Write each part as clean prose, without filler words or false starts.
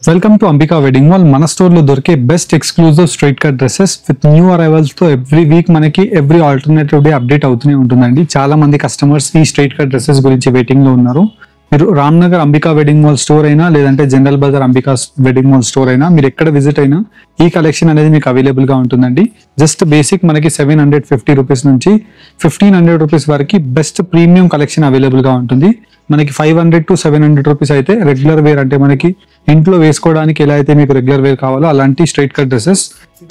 Welcome to Ambika wedding mall. మన store లో దొరికే best exclusive straight cut dresses with new arrivals తో every week మనకి ఎవ్రీ ఆల్టర్నేటివ్ డే అప్డేట్ అవుతూనే ఉంటుందండి. చాలా మంది కస్టమర్స్ ఈ స్ట్రైట్ కట్ డ్రెస్సెస్ గురించి వెయిటింగ్ లో ఉన్నారు. మీరు Ramnagar Ambika wedding mall store అయినా లేదంటే General Bazaar Ambika wedding mall store అయినా మీరు ఎక్కడ విజిట్ అయినా ఈ కలెక్షన్ అనేది మీకు అవైలబుల్ గా ఉంటుందండి. జస్ట్ బేసిక్ మనకి 750 రూపీస్ నుంచి 1500 రూపీస్ వరకు బెస్ట్ ప్రీమియం కలెక్షన్ అవైలబుల్ గా ఉంటుంది. మనకి 500 to 700 రూపీస్ అయితే రెగ్యులర్ వేర్, అంటే మనకి ఇంట్లో వేసుకోవడానికి ఎలా అయితే మీకు రెగ్యులర్ వేర్ కావాలో అలాంటి straight cut dresses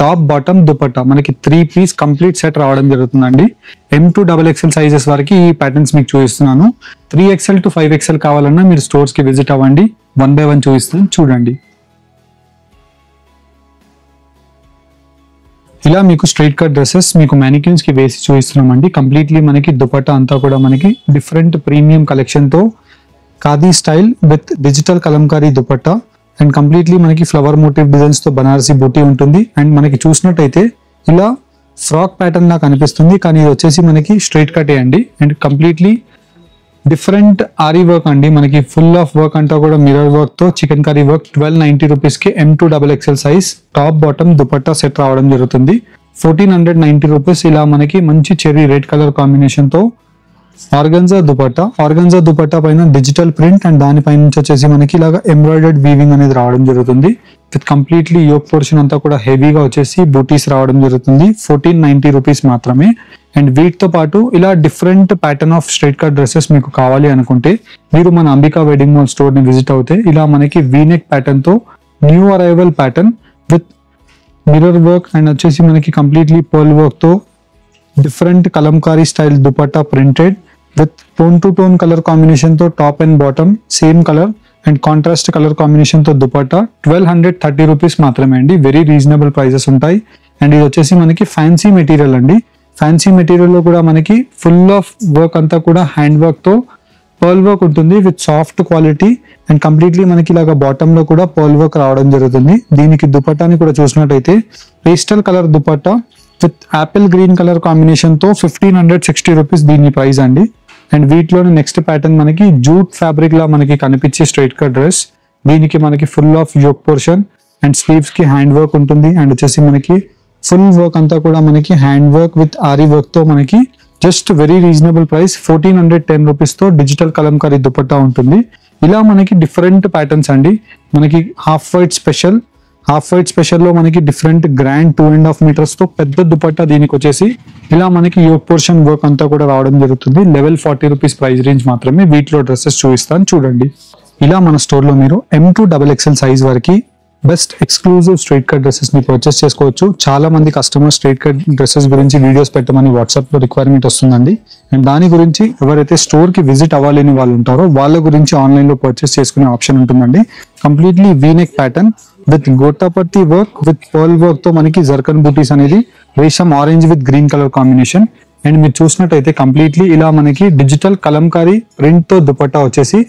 top bottom dupatta మనకి 3 పీస్ కంప్లీట్ సెట్ రావడం జరుగుతుందండి. M2 XXL సైజెస్ వరకు ఈ ప్యాటర్న్స్ మీకు చూపిస్తున్నాను. 3XL to 5XL కావాలన్నా మీరు స్టోర్స్ కి విజిట్ అవ్వండి. 1 by 1 చూపిస్తాను, చూడండి. ఇలా మీకు స్ట్రైట్ కట్ డ్రెస్సెస్ మీకు మ్యానిక్యూన్స్ కి వేసి చూపిస్తున్నామండి. కంప్లీట్లీ మనకి దుపట్టా అంతా కూడా మనకి డిఫరెంట్ ప్రీమియం కలెక్షన్ తో khadi style with digital kalamkari dupatta and completely మనకి ఫ్లవర్ మోటివ్ డిజైన్స్ తో బనారసి బూటీ ఉంటుంది. అండ్ మనకి చూసినట్టయితే ఇలా ఫ్రాక్ ప్యాటర్న్ లా కనిపిస్తుంది, కానీ ఇది వచ్చేసి మనకి స్ట్రైట్ కట్ అండి. And completely different ary work అండి. మనకి ఫుల్ ఆఫ్ వర్క్ అంతా కూడా మిర్రర్ వర్క్ తో చికెన్ కర్రీ వర్క్ 1290 రూపీస్ కి M2 XXL size top bottom dupatta set రావడం జరుగుతుంది. 1490 రూపీస్ ఇలా మనకి మంచి చెర్రీ రెడ్ కలర్ కాంబినేషన్ తో ఆర్గంజా దుపట్టా పైన డిజిటల్ ప్రింట్ అండ్ దానిపై నుంచి వచ్చేసి మనకి ఇలాగా ఎంబ్రాయిడర్డ్ వీవింగ్ అనేది రావడం జరుగుతుంది. విత్ కంప్లీట్లీ యోక్ పోర్షన్ అంతా కూడా హెవీగా వచ్చేసి బూటీస్ రావడం జరుగుతుంది. 1490 రూపీస్ మాత్రమే. అండ్ వీటితో పాటు ఇలా different pattern of straight cut dresses మీకు కావాలి అనుకుంటే మీరు మన అంబికా వెడ్డింగ్ మాల్ స్టోర్ ని విజిట్ అవుతే ఇలా మనకి వీనెక్ ప్యాటర్న్ తో new arrival pattern with mirror work and వచ్చేసి మనకి కంప్లీట్లీ పర్ల్ వర్క్ తో different kalamkari style dupatta printed with tone to tone colour combination తో top and bottom same colour and contrast colour combination తో dupatta 1230 rupees మాత్రమే అండి. Very reasonable prices ఉంటాయి. And ఇది వచ్చేసి మనకి ఫ్యాన్సీ మెటీరియల్ అండి. ఫ్యాన్సీ మెటీరియల్ లో కూడా మనకి ఫుల్ ఆఫ్ వర్క్ అంతా కూడా హ్యాండ్ వర్క్ తో పర్ల్ వర్క్ ఉంటుంది with soft quality and completely మనకి ఇలాగా బాటమ్ లో కూడా పర్ల్ వర్క్ రావడం జరుగుతుంది. దీనికి దుపట్టాని కూడా చూసినట్టయితే pastel colour dupatta with apple green colour combination తో 1560 రూపీస్ దీని ప్రైస్ అండి. అండ్ వీటిలోని నెక్స్ట్ ప్యాటర్న్ మనకి జూట్ ఫ్యాబ్రిక్ లా మనకి కనిపించే స్ట్రైట్ కట్ డ్రెస్. దీనికి మనకి full of yoke portion and sleeves కి హ్యాండ్ వర్క్ ఉంటుంది. అండ్ వచ్చేసి మనకి ఫుల్ వర్క్ అంతా కూడా మనకి hand work with aari work తో మనకి just very reasonable price 1410 rupees తో డిజిటల్ కలంకారీ దుపట్టా ఉంటుంది. ఇలా మనకి డిఫరెంట్ ప్యాటర్న్స్ అండి. మనకి హాఫ్ వైట్ స్పెషల్ లో మనకి డిఫరెంట్ గ్రాండ్ 2.5 మీటర్స్ తో పెద్ద దుపట్టా. దీనికి వచ్చేసి ఇలా మనకి యోక్ పోర్షన్ వర్క్ అంతా కూడా రావడం జరుగుతుంది. లెవెల్ 40 రూపీస్ ప్రైస్ రేంజ్ మాత్రమే. వీటిలో డ్రెస్సెస్ చూపిస్తాను, చూడండి. ఇలా మన స్టోర్ లో మీరు M2 XXL సైజ్ వరకు best exclusive straight cut dresses ని పర్చేస్ చేసుకోవచ్చు. చాలా మంది కస్టమర్ స్ట్రైట్ కట్ డ్రెస్సెస్ గురించి వీడియోస్ పెట్టమని వాట్సాప్ లో రిక్వైర్మెంట్ వస్తుందండి. అండ్ దాని గురించి ఎవరైతే స్టోర్ కి విజిట్ అవ్వాలని వాళ్ళు ఉంటారో వాళ్ళ గురించి ఆన్లైన్ లో పర్చేస్ చేసుకునే ఆప్షన్ ఉంటుందండి. Completely V neck pattern with gotapatti work with pearl work తో మనకి జర్కన్ బూటీస్ అనేది రేషం orange with green colour combination. And మీరు చూసినట్టయితే కంప్లీట్లీ ఇలా మనకి డిజిటల్ కలంకారీ ప్రింట్ తో దుపట్టా వచ్చేసి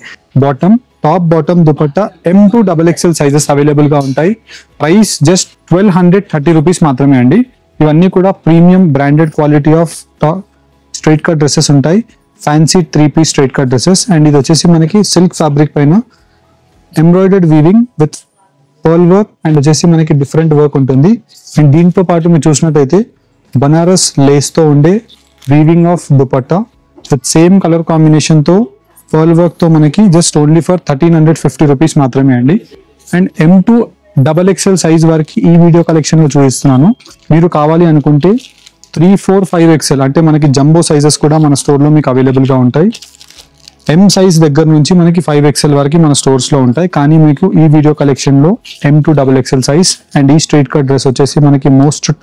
top bottom dupatta M2 XXL sizes available గా ఉంటాయి. ప్రైస్ జస్ట్ 1230 రూపీస్ మాత్రమే అండి. ఇవన్నీ కూడా premium branded quality of straight cut dresses ఉంటాయి. Fancy 3 piece straight cut dresses. And ఇది వచ్చేసి మనకి సిల్క్ ఫ్యాబ్రిక్ పైన embroidered weaving with pearl work and వచ్చేసి మనకి డిఫరెంట్ వర్క్ ఉంటుంది. అండ్ దీంతో పాటు మీరు చూసినట్టయితే బనారస్ లేస్ తో ఉండే weaving of dupatta with same colour combination తో పర్ల్ వర్క్ తో మనకి జస్ట్ ఓన్లీ ఫర్ 1350 రూపీస్ మాత్రమే అండి. అండ్ M2 XXL సైజ్ వరకు ఈ వీడియో కలెక్షన్ లో చూపిస్తున్నాను. మీరు కావాలి అనుకుంటే 3, 4, 5XL అంటే మనకి జంబో సైజెస్ కూడా మన స్టోర్ లో మీకు అవైలబుల్ గా ఉంటాయి. M సైజ్ దగ్గర నుంచి మనకి 5XL వరకు మన స్టోర్స్ లో ఉంటాయి. కానీ మీకు ఈ వీడియో కలెక్షన్ లో M2 XXL సైజ్ అండ్ ఈ స్ట్రైట్ కట్ డ్రెస్ వచ్చేసి మనకి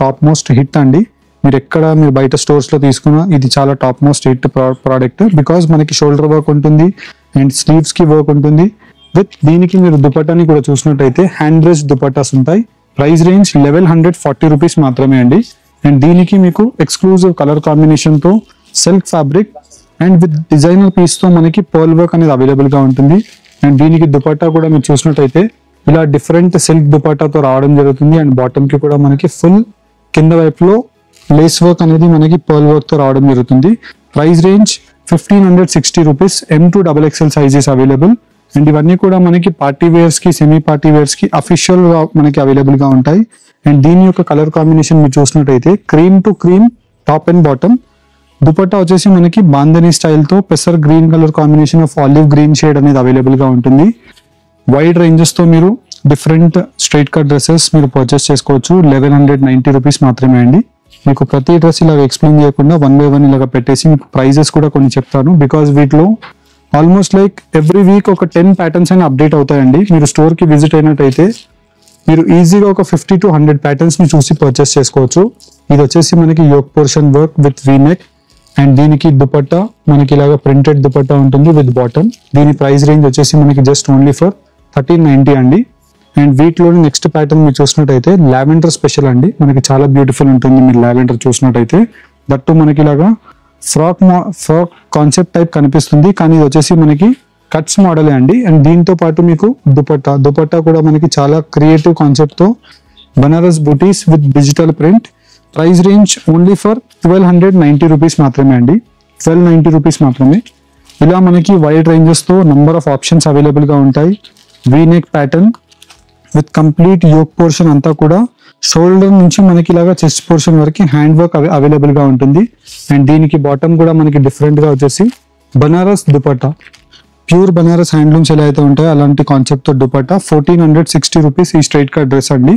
టాప్ మోస్ట్ హిట్ అండి. మీరు బయట స్టోర్స్ లో తీసుకున్నా ఇది చాలా top most hit product. Because మనకి షోల్డర్ వర్క్ ఉంటుంది అండ్ స్లీవ్స్ కి వర్క్ ఉంటుంది. విత్ దీనికి మీరు దుపట్టాని కూడా చూసినట్టయితే హ్యాండ్ బ్రష్ దుపట్టాస్ ఉంటాయి. ప్రైస్ రేంజ్ 1140 రూపీస్ మాత్రమే అండి. అండ్ దీనికి మీకు ఎక్స్క్లూజివ్ కలర్ కాంబినేషన్ తో silk fabric and with designer piece తో మనకి పర్ల్ వర్క్ అనేది అవైలబుల్ గా ఉంటుంది. అండ్ దీనికి దుపట్టా కూడా మీరు చూసినట్టయితే ఇలా డిఫరెంట్ సిల్క్ దుపట్టాతో రావడం జరుగుతుంది. అండ్ బాటమ్ కి కూడా మనకి ఫుల్ కింద వైపులో లేస్ వర్క్ అనేది మనకి పర్ల్ వర్క్ తో రావడం జరుగుతుంది. Price range 1560 rupees. M2 XXL size is available. And ఇవన్నీ కూడా మనకి పార్టీ వేర్స్ కి, సెమీ పార్టీ వేర్స్ కి అఫీషియల్ గా మనకి అవైలబుల్ గా ఉంటాయి. అండ్ దీని యొక్క కలర్ కాంబినేషన్ మీరు చూసినట్టయితే cream to cream top and bottom. Dupatta వచ్చేసి మనకి బాందనీ స్టైల్ తో పెసర్ green colour combination of olive green shade అనేది అవైలబుల్ గా ఉంటుంది. వైడ్ రేంజెస్ తో మీరు డిఫరెంట్ స్ట్రైట్ కట్ డ్రెస్సెస్ మీరు పర్చేస్ చేసుకోవచ్చు. 1190 రూపీస్ మాత్రమే అండి. మీకు ప్రతి డ్రెస్ ఇలాగ ఎక్స్ప్లెయిన్ చేయకుండా 1 by 1 ఇలాగ పెట్టేసి మీకు ప్రైజెస్ కూడా కొన్ని చెప్తాను. బికాస్ వీటిలో ఆల్మోస్ట్ లైక్ ఎవ్రీ వీక్ ఒక 10 ప్యాటర్న్స్ అని అప్డేట్ అవుతాయండి. మీరు స్టోర్ కి విజిట్ అయినట్టయితే మీరు ఈజీగా ఒక 50 to 100 ప్యాటర్న్స్ ని చూసి పర్చేస్ చేసుకోవచ్చు. ఇది వచ్చేసి మనకి yoke portion work with V neck and దీనికి దుపట్టా మనకి ఇలాగ ప్రింటెడ్ దుపట్టా ఉంటుంది విత్ బాటమ్. దీని ప్రైస్ రేంజ్ వచ్చేసి మనకి జస్ట్ ఓన్లీ ఫర్ 1390 అండి. అండ్ వీటిలోని నెక్స్ట్ ప్యాటర్న్ మీరు చూసినట్టయితే లావెండర్ స్పెషల్ అండి. మనకి చాలా బ్యూటిఫుల్ ఉంటుంది. మీరు లావెండర్ చూసినట్టయితే దట్టు మనకి ఇలాగా ఫ్రాక్ కాన్సెప్ట్ టైప్ కనిపిస్తుంది, కానీ ఇది వచ్చేసి మనకి కట్స్ మోడలే అండి. అండ్ దీంతో పాటు మీకు దుపట్టా కూడా మనకి చాలా క్రియేటివ్ కాన్సెప్ట్ తో బనారస్ బూటీస్ with digital print. Price range only for 1290 rupees మాత్రమే అండి. 1290 రూపీస్ మాత్రమే. ఇలా మనకి వైడ్ రేంజెస్ తో నంబర్ ఆఫ్ ఆప్షన్స్ అవైలబుల్ గా ఉంటాయి. V neck pattern with complete yoke portion అంతా కూడా షోల్డర్ నుంచి మనకి ఇలాగా చెస్ట్ పోర్షన్ వరకు హ్యాండ్ వర్క్ అవైలబుల్ గా ఉంటుంది. అండ్ దీనికి బాటమ్ కూడా మనకి డిఫరెంట్ గా వచ్చేసి బనారస్ దుపట్టా, ప్యూర్ బనారస్ హ్యాండ్లూమ్స్ ఎలా అయితే ఉంటాయో అలాంటి కాన్సెప్ట్ తో దుపట్టా. 1460 రూపీస్ ఈ స్ట్రైట్ కట్ డ్రెస్ అండి.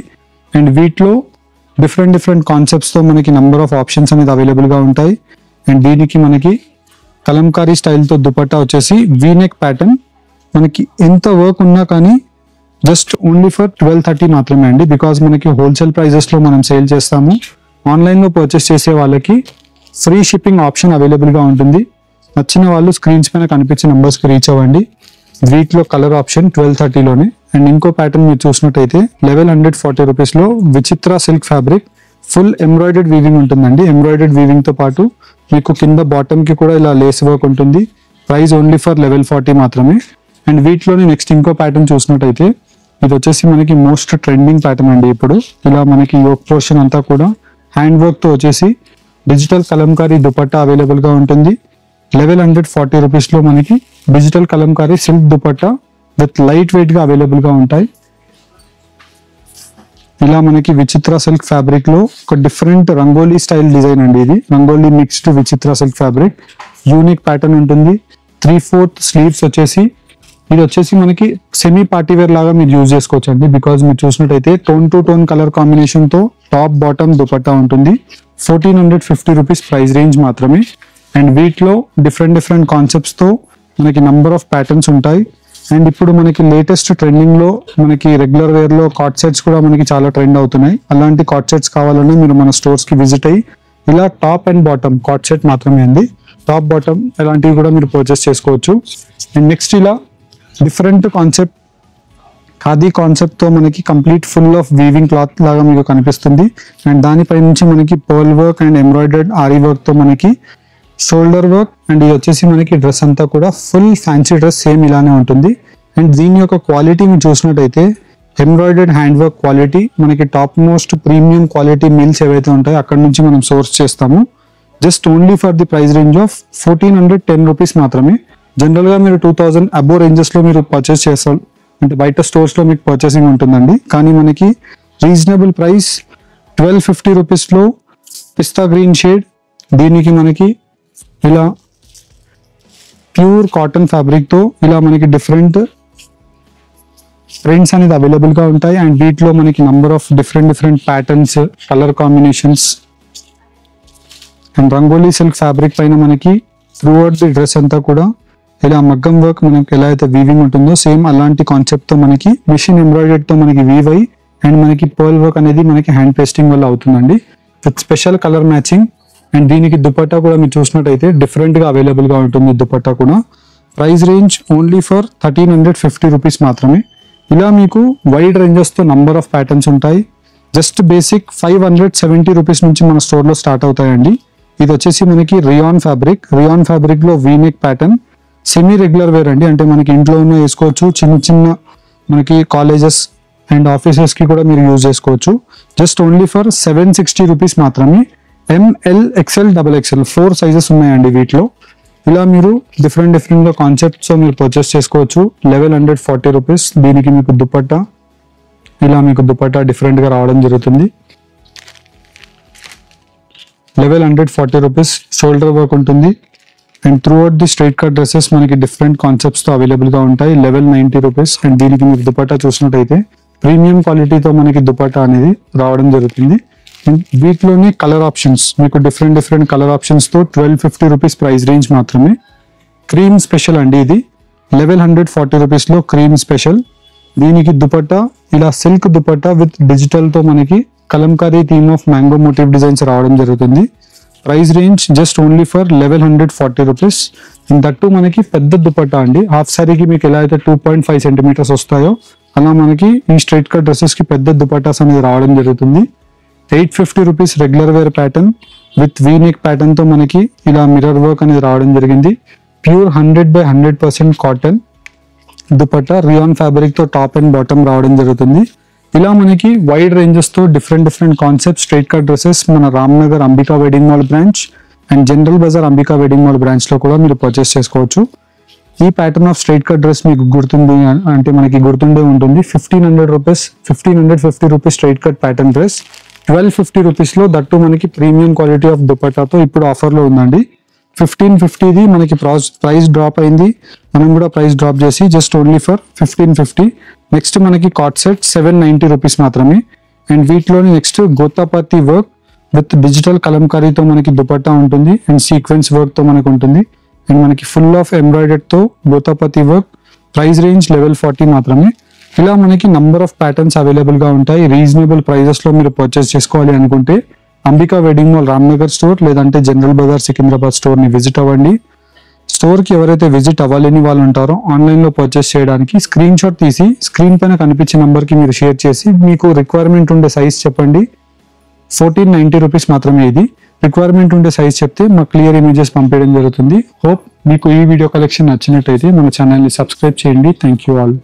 అండ్ వీటిలో డిఫరెంట్ కాన్సెప్ట్స్ తో మనకి నంబర్ ఆఫ్ ఆప్షన్స్ అనేది అవైలబుల్ గా ఉంటాయి. అండ్ దీనికి మనకి కలంకారీ స్టైల్ తో దుపట్టా వచ్చేసి వీ నెక్ ప్యాటర్న్. మనకి ఎంత వర్క్ ఉన్నా కానీ జస్ట్ ఓన్లీ ఫర్ 1230 మాత్రమే అండి. బికాస్ మనకి హోల్సేల్ ప్రైజెస్ లో మనం సేల్ చేస్తాము. ఆన్లైన్ లో పర్చేస్ చేసే వాళ్ళకి ఫ్రీ షిప్పింగ్ ఆప్షన్ అవైలబుల్ గా ఉంటుంది. నచ్చిన వాళ్ళు స్క్రీన్స్ పైన కనిపించే నంబర్స్ కి రీచ్ అవ్వండి. వీటిలో కలర్ ఆప్షన్ 1230లోనే. అండ్ ఇంకో ప్యాటర్న్ మీరు చూసినట్టయితే 1140 రూపీస్ లో విచిత్ర silk fabric full embroidered weaving ఉంటుందండి. ఎంబ్రాయిడెడ్ వీవింగ్ తో పాటు మీకు కింద బాటమ్ కి కూడా ఇలా లేస్ వర్క్ ఉంటుంది. ప్రైస్ ఓన్లీ ఫర్ 1140 మాత్రమే. అండ్ వీటిలోని నెక్స్ట్ ఇంకో ప్యాటర్న్ చూసినట్టయితే ఇది వచ్చేసి మనకి మోస్ట్ ట్రెండింగ్ ప్యాటర్న్ అండి. ఇప్పుడు ఇలా మనకి యోక్ పోర్షన్ అంతా కూడా హ్యాండ్ వర్క్ తో వచ్చేసి డిజిటల్ కలంకారీ దుపట్టా అవైలబుల్ గా ఉంటుంది. 1140 రూపీస్ లో మనకి digital Kalamkari silk dupatta with light weight గా అవైలబుల్ గా ఉంటాయి. ఇలా మనకి విచిత్ర సిల్క్ ఫ్యాబ్రిక్ లో ఒక డిఫరెంట్ రంగోలీ స్టైల్ డిజైన్ అండి. ఇది రంగోలీ మిక్స్డ్ విచిత్ర సిల్క్ ఫ్యాబ్రిక్. యూనిక్ ప్యాటర్న్ ఉంటుంది. 3/4 స్లీవ్స్ వచ్చేసి ఇది వచ్చేసి మనకి సెమీ పార్టీ వేర్ లాగా మీరు యూజ్ చేసుకోవచ్చు అండి. బికాజ్ మీరు చూసినట్టయితే tone to tone colour combination తో టాప్ బాటమ్ దుపట్టా ఉంటుంది. 1450 రూపీస్ ప్రైస్ రేంజ్ మాత్రమే. అండ్ వీటిలో డిఫరెంట్ కాన్సెప్ట్స్ తో మనకి నంబర్ ఆఫ్ ప్యాటర్న్స్ ఉంటాయి. అండ్ ఇప్పుడు మనకి లేటెస్ట్ ట్రెండింగ్ లో మనకి రెగ్యులర్ వేర్ లో కాట్ సెట్స్ కూడా మనకి చాలా ట్రెండ్ అవుతున్నాయి. అలాంటి కాట్ సెట్స్ కావాలన్నా మీరు మన స్టోర్స్ కి విజిట్ అయ్యి ఇలా టాప్ అండ్ బాటమ్ కాట్ సెట్ మాత్రమే అండి. టాప్ బాటమ్ ఇలాంటివి కూడా మీరు పర్చేస్ చేసుకోవచ్చు. అండ్ నెక్స్ట్ ఇలా డిఫరెంట్ కాన్సెప్ట్ ఖాదీ కాన్సెప్ట్ తో మనకి complete full of weaving cloth లాగా మీకు కనిపిస్తుంది. అండ్ దానిపై నుంచి మనకి pearl work and embroidered aari work తో మనకి షోల్డర్ వర్క్. అండ్ ఇది వచ్చేసి మనకి డ్రెస్ అంతా కూడా ఫుల్ ఫ్యాన్సీ డ్రెస్ సేమ్ ఇలానే ఉంటుంది. అండ్ దీని యొక్క క్వాలిటీ మీరు చూసినట్టయితే ఎంబ్రాయిడర్డ్ హ్యాండ్ వర్క్ క్వాలిటీ మనకి top most premium quality mills ఏవైతే ఉంటాయో అక్కడ నుంచి మనం సోర్స్ చేస్తాము. Just only for the price range of 1410 rupees మాత్రమే. జనరల్ గా మీరు 2000 అబో రేంజెస్ లో మీరు పర్చేస్ చేస్తారు అంటే బయట స్టోర్స్ లో మీకు పర్చేసింగ్ ఉంటుందండి. కానీ మనకి రీజనబుల్ ప్రైస్ 1250 రూపీస్ లో పిస్తా గ్రీన్ షేడ్. దీనికి మనకి ఇలా ప్యూర్ కాటన్ ఫ్యాబ్రిక్ తో ఇలా మనకి డిఫరెంట్ ప్రింట్స్ అనేది అవైలబుల్ గా ఉంటాయి. అండ్ వీటిలో మనకి number of different patterns, colour combinations. And rangoli silk fabric పైన మనకి త్రూ అవుట్ ది డ్రెస్ అంతా కూడా ఇలా మగ్గం వర్క్ మనకి ఎలా అయితే వీవింగ్ ఉంటుందో సేమ్ అలాంటి కాన్సెప్ట్ తో మనకి మిషన్ ఎంబ్రాయిడరీ తో మనకి వీవ్ అయ్యి అండ్ మనకి పర్ల్ వర్క్ అనేది మనకి హ్యాండ్ పేస్టింగ్ వల్ల అవుతుందండి with special colour matching. And దీనికి దుపట్టా కూడా మీరు చూసినట్టయితే డిఫరెంట్ గా అవైలబుల్ గా ఉంటుంది. దుపట్టా కూడా price range only for 1350 rupees మాత్రమే. ఇలా మీకు వైడ్ రేంజెస్ తో నంబర్ ఆఫ్ ప్యాటర్న్స్ ఉంటాయి. జస్ట్ బేసిక్ 570 రూపీస్ నుంచి మన స్టోర్ లో స్టార్ట్ అవుతాయండి. ఇది వచ్చేసి మనకి రియాన్ ఫ్యాబ్రిక్ లో V neck pattern semi regular wear అండి. అంటే మనకి ఇంట్లో ఉన్న వేసుకోవచ్చు, చిన్న మనకి కాలేజెస్ అండ్ ఆఫీసెస్ కి కూడా మీరు యూజ్ చేసుకోవచ్చు. జస్ట్ ఓన్లీ ఫర్ 760 రూపీస్ మాత్రమే. ML, XL, XXL 4 సైజెస్ ఉన్నాయండి వీటిలో. ఇలా మీరు డిఫరెంట్ గా కాన్సెప్ట్స్ మీరు పర్చేస్ చేసుకోవచ్చు. 1140 రూపీస్. దీనికి మీకు దుపట్టా ఇలా మీకు దుపట్టా డిఫరెంట్ గా రావడం జరుగుతుంది. 1140 రూపీస్. షోల్డర్ వర్క్ ఉంటుంది and through out the straight cut dresses మనకి డిఫరెంట్ కాన్సెప్ట్స్ తో అవైలబుల్ గా ఉంటాయి. 1190 రూపీస్. అండ్ దీనికి మీకు దుపట్టా చూసినట్టయితే ప్రీమియం క్వాలిటీతో మనకి దుపట్టా అనేది రావడం జరుగుతుంది. అండ్ వీటిలోనే కలర్ ఆప్షన్స్ మీకు డిఫరెంట్ కలర్ ఆప్షన్స్ తో 1250 రూపీస్ ప్రైస్ రేంజ్ మాత్రమే. క్రీమ్ స్పెషల్ అండి ఇది. 1140 రూపీస్ లో క్రీమ్ స్పెషల్. దీనికి దుపట్టా ఇలా సిల్క్ దుపట్టా విత్ డిజిటల్ తో మనకి Kalamkari theme of mango motive designs రావడం జరుగుతుంది. Price range just only for 1140 rupees. That మనకి పెద్ద దుపట్టా అండి. హాఫ్ సారీకి మీకు ఎలా అయితే 2.5 సెంటీమీటర్స్ వస్తాయో అలా మనకి ఈ స్ట్రైట్ కట్ డ్రెస్సెస్ కి పెద్ద దుపట్టాస్ అనేది రావడం జరుగుతుంది. 850 rupees regular wear pattern with V neck pattern తో మనకి ఇలా మిర్రర్ వర్క్ అనేది రావడం జరిగింది. Pure 100% cotton dupatta rayon fabric తో టాప్ అండ్ బాటమ్ రావడం జరుగుతుంది. ఇలా మనకి వైడ్ రేంజెస్ తో different concept straight cut dresses మన Ramnagar Ambika wedding mall branch and General Bazaar Ambika wedding mall branch లో కూడా మీరు పర్చేస్ చేసుకోవచ్చు. ఈ pattern of straight cut dress మీకు గుర్తుంది అంటే మనకి గుర్తుండే ఉంటుంది. 1550 rupees straight cut pattern dress 1250 rupees లో దట్టు మనకి ప్రీమియం క్వాలిటీ ఆఫ్ దుపట్టాతో ఇప్పుడు ఆఫర్ లో ఉందండి. 1550ది మనకి ప్రైస్ డ్రాప్ అయింది. మనం కూడా ప్రైస్ డ్రాప్ చేసి జస్ట్ ఓన్లీ ఫర్ 1550. నెక్స్ట్ మనకి కాట్ సెట్ 790 రూపీస్ మాత్రమే. అండ్ వీటిలోని next gotapatti work with digital కలంకారీతో మనకి దుపట్టా ఉంటుంది అండ్ సీక్వెన్స్ వర్క్ తో మనకు ఉంటుంది. అండ్ మనకి ఫుల్ ఆఫ్ ఎంబ్రాయిడర్డ్ తో గోతాపతి వర్క్. ప్రైస్ రేంజ్ 1140 మాత్రమే. ఇలా మనకి నంబర్ ఆఫ్ ప్యాటర్న్స్ అవైలబుల్ గా ఉంటాయి. రీజనబుల్ ప్రైజెస్ లో మీరు పర్చేస్ చేసుకోవాలి అనుకుంటే Ambika wedding mall Ramnagar store లేదంటే జనరల్ బజార్ సికింద్రాబాద్ స్టోర్ ని విజిట్ అవ్వండి. స్టోర్ కి ఎవరైతే విజిట్ అవ్వాలని వాళ్ళు ఉంటారో ఆన్లైన్ లో పర్చేస్ చేయడానికి స్క్రీన్ షాట్ తీసి స్క్రీన్ పైన కనిపించే నంబర్ కి మీరు షేర్ చేసి మీకు రిక్వైర్మెంట్ ఉండే సైజ్ చెప్పండి. 1490 రూపీస్ మాత్రమే ఇది. రిక్వైర్మెంట్ ఉండే సైజ్ చెప్తే మాకు క్లియర్ ఇమేజెస్ పంపించడం జరుగుతుంది. హోప్ మీకు ఈ వీడియో కలెక్షన్ నచ్చినట్టయితే మన ఛానల్ ని సబ్స్క్రైబ్ చేయండి. Thank you all.